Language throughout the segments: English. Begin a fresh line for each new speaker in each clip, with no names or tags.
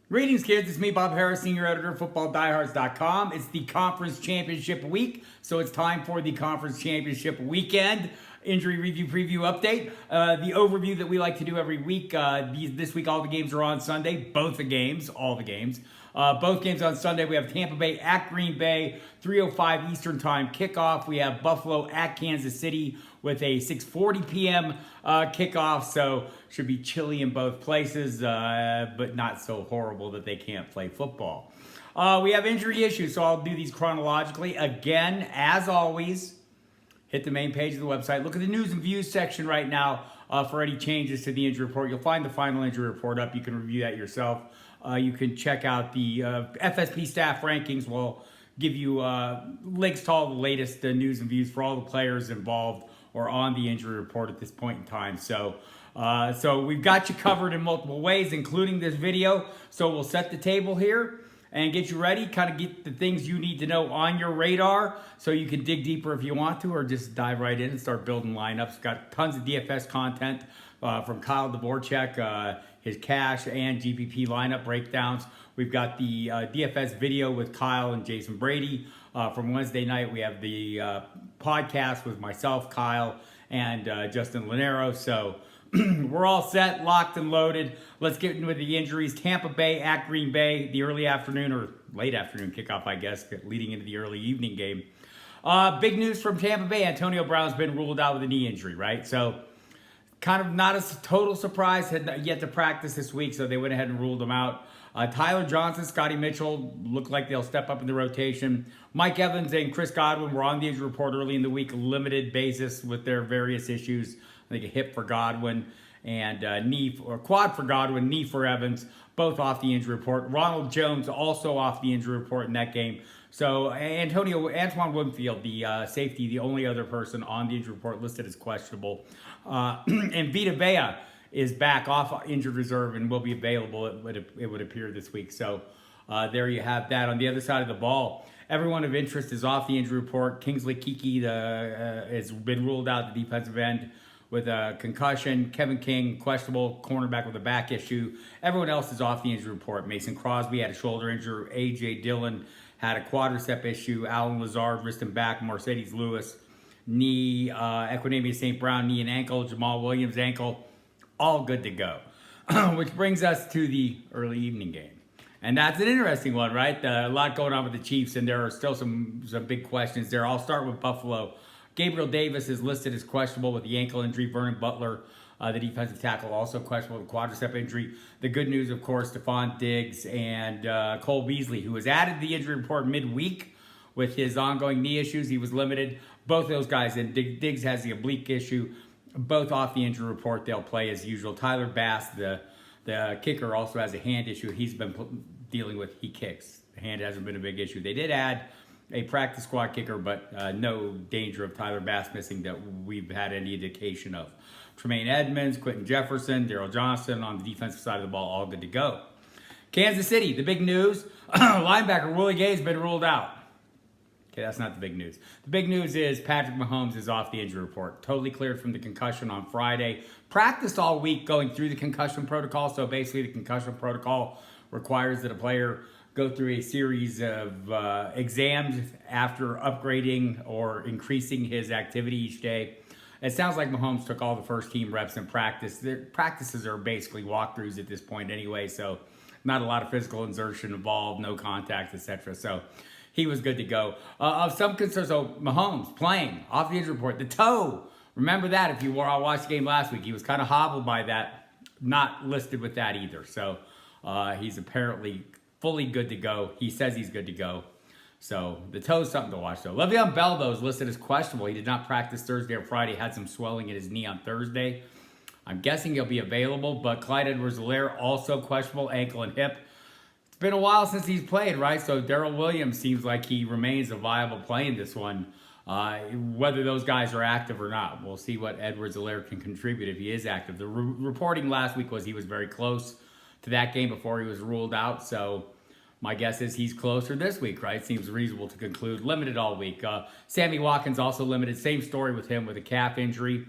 Greetings, kids. It's me, Bob Harris, senior editor of FootballDiehards.com. It's the conference championship week, so it's time for the conference championship weekend injury review preview update. The overview that we like to do every week. This week, all the games are on Sunday. Both the games, all the games. Both games on Sunday. We have Tampa Bay at Green Bay, 3:05 Eastern Time kickoff. We have Buffalo at Kansas City with a 6:40 p.m. Kickoff. So should be chilly in both places, but not so horrible that they can't play football. We have injury issues, so I'll do these chronologically. Again, as always, hit the main page of the website. Look at the news and views section right now for any changes to the injury report. You'll find the final injury report up. You can review that yourself. You can check out the FSP staff rankings. We'll give you links to all the latest news and views for all the players involved or on the injury report at this point in time. So we've got you covered in multiple ways, including this video. So we'll set the table here and get you ready, kind of get the things you need to know on your radar so you can dig deeper if you want to, or just dive right in and start building lineups. Got tons of DFS content from Kyle Dvorak, his cash and GPP lineup breakdowns. We've got the DFS video with Kyle and Jason Brady from Wednesday night. We have the podcast with myself, Kyle, and Justin Lanero. So we're all set, locked, and loaded. Let's get into the injuries. Tampa Bay at Green Bay, the early afternoon or late afternoon kickoff, I guess, leading into the early evening game. Big news from Tampa Bay. Antonio Brown's been ruled out with a knee injury, right? So kind of not a total surprise, had yet to practice this week, so they went ahead and ruled him out. Tyler Johnson, Scotty Mitchell look like they'll step up in the rotation. Mike Evans and Chris Godwin were on the injury report early in the week, limited basis with their various issues. I think a hip for Godwin and quad for Godwin, knee for Evans, both off the injury report. Ronald Jones also off the injury report in that game. So Antoine Winfield, the safety, the only other person on the injury report listed as questionable. And Vita Vea is back off injured reserve and will be available, it would appear, this week. So there you have that. On the other side of the ball, everyone of interest is off the injury report. Kingsley Keke has been ruled out, the defensive end, with a concussion. Kevin King, questionable, cornerback with a back issue. Everyone else is off the injury report. Mason Crosby had a shoulder injury. A.J. Dillon had a quadricep issue. Alan Lazard, wrist and back. Mercedes Lewis, knee. Equinemius St. Brown, knee and ankle. Jamal Williams, ankle. All good to go. Which brings us to the early evening game. And that's an interesting one, right? A lot going on with the Chiefs, and there are still some big questions there. I'll start with Buffalo. Gabriel Davis is listed as questionable with the ankle injury. Vernon Butler, the defensive tackle, also questionable with quadricep injury. The good news, of course, Stephon Diggs and Cole Beasley, who was added to the injury report midweek with his ongoing knee issues. He was limited. Both of those guys, and Diggs has the oblique issue, both off the injury report. They'll play as usual. Tyler Bass, the kicker, also has a hand issue he's been dealing with. He kicks. The hand hasn't been a big issue. They did add a practice squad kicker, but no danger of Tyler Bass missing that we've had any indication of. Tremaine Edmonds, Quentin Jefferson, Daryl Johnston on the defensive side of the ball, all good to go. Kansas City, the big news, linebacker Willie Gay has been ruled out. Okay, that's not the big news. The big news is Patrick Mahomes is off the injury report. Totally cleared from the concussion on Friday. Practiced all week going through the concussion protocol. So basically the concussion protocol requires that a player go through a series of exams after upgrading or increasing his activity each day. It sounds like Mahomes took all the first team reps in practice. Their practices are basically walkthroughs at this point anyway, so not a lot of physical exertion involved, no contact, etc. So he was good to go. Of some concern, so Mahomes playing off the injury report. The toe, remember that if you watched the game last week, he was kind of hobbled by that, not listed with that either. So he's apparently fully good to go. He says he's good to go. So the toe's something to watch, though. Le'Veon Bell, though, is listed as questionable. He did not practice Thursday or Friday. Had some swelling in his knee on Thursday. I'm guessing he'll be available, but Clyde Edwards-Helaire also questionable, ankle and hip. It's been a while since he's played, right? So Darrell Williams seems like he remains a viable play in this one. Whether those guys are active or not, we'll see what Edwards-Helaire can contribute if he is active. The reporting last week was he was very close to that game before he was ruled out. So my guess is he's closer this week, right? Seems reasonable to conclude. Limited all week. Sammy Watkins also limited. Same story with him with a calf injury.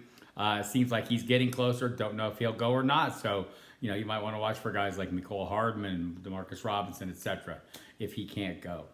Seems like he's getting closer. Don't know if he'll go or not. So you might want to watch for guys like Mecole Hardman, Demarcus Robinson, etc. if he can't go.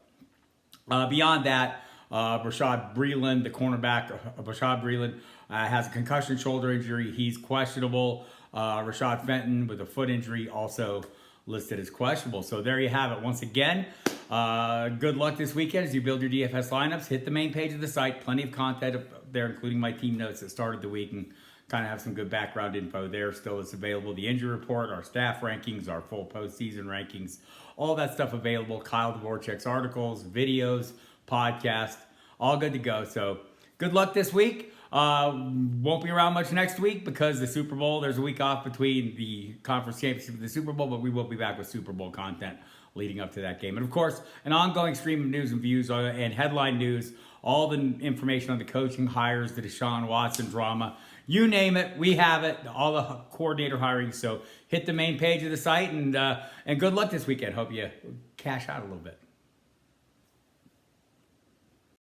Beyond that, Rashad Breeland, the cornerback, Rashad Breeland has a concussion shoulder injury. He's questionable. Rashad Fenton with a foot injury also listed as questionable. So there you have it. Once again, good luck this weekend as you build your DFS lineups. Hit the main page of the site. Plenty of content up there, including my team notes that started the week, and kind of have some good background info there still is available. The injury report, our staff rankings, our full postseason rankings, all that stuff available. Kyle Dvorchak's articles, videos, podcast, all good to go. So good luck this week. Won't be around much next week because the Super Bowl, there's a week off between the conference championship and the Super Bowl, but we will be back with Super Bowl content leading up to that game. And of course, an ongoing stream of news and views and headline news, all the information on the coaching hires, the Deshaun Watson drama, you name it, we have it, all the coordinator hiring. So hit the main page of the site and good luck this weekend. Hope you cash out a little bit.